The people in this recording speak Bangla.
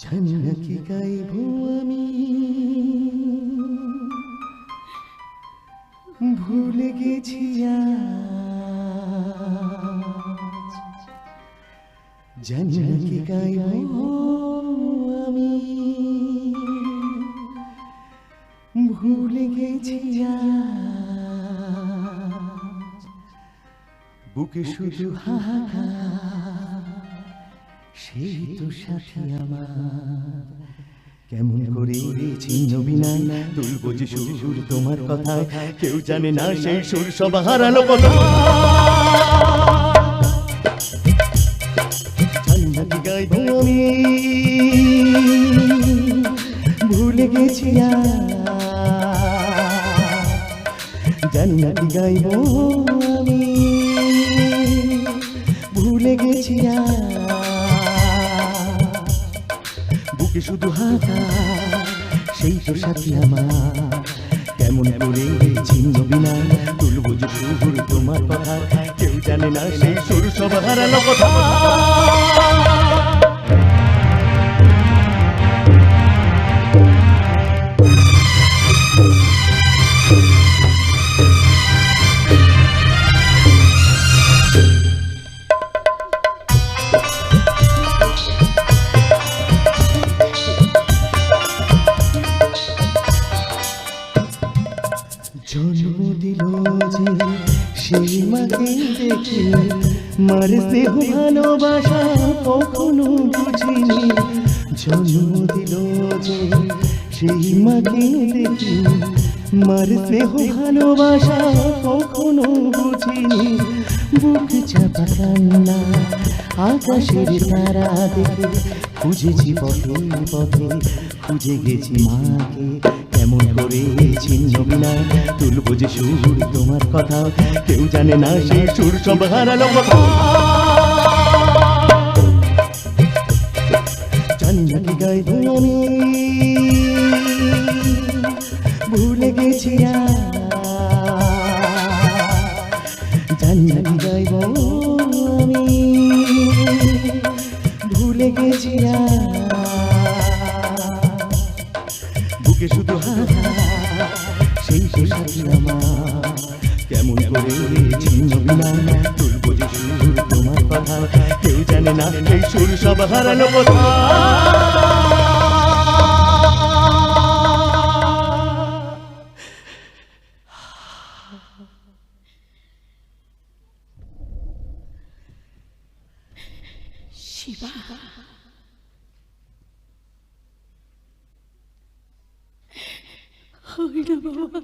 জানি না কি গাইব আমি, ভুলে গেছি আজ। জানি না কি গাইব আমি, ভুলে গেছি আজ। বুকে শুধু হাহাকার, সেই তো সাথী আমার। কেমন করে ছিন্ন বিনা তুলবো যে সুর তোমার কথা, কেউ জানে না সেই সুর সব হারালো কথা। জানি না কি গাইব আমি, ভুলে গেছি জানি না কি গাইব আমি, ভুলে গেছি বুকে শুধু হাঁকা সেই তো সাথী আমার। কেমন করে ছিন্ন বিনা তুলবো যে সুর তোমার কথা, কেউ জানে না সেই সুর সব হারালো কথা। জন্ম দিল যে সেই মাকে দেখে, মার স্নেহ ভালোবাসা কখনো বুঝিনি। জন্ম দিল যে সেই মাকে দেখে, মার স্নেহ ভালোবাসা কখনো বুঝিনি। বুক চাপা কান্না আকাশের তারা দেখে, খুঁজেছি পথে পথে, খুঁজে গেছি মাকে। কেমন করে ছিন্ন বিনা তুলবো যে সুর তোমার কথা, কেউ জানে না সেই সুর সব হারালো কথা। জানি না কি গাইব আমি, ভুলে গেছি জানি না কি গাইব আমি, ভুলে গেছি বুকে শুধু হাঁকা সেই তো সাথী আমার। কেমন করে ছিন্ন বিনা তুলবো যে সুর তোমার কথা, কেউ জানে না এই সুর সব হারালো কথা। শিবা, হয় না বাবা।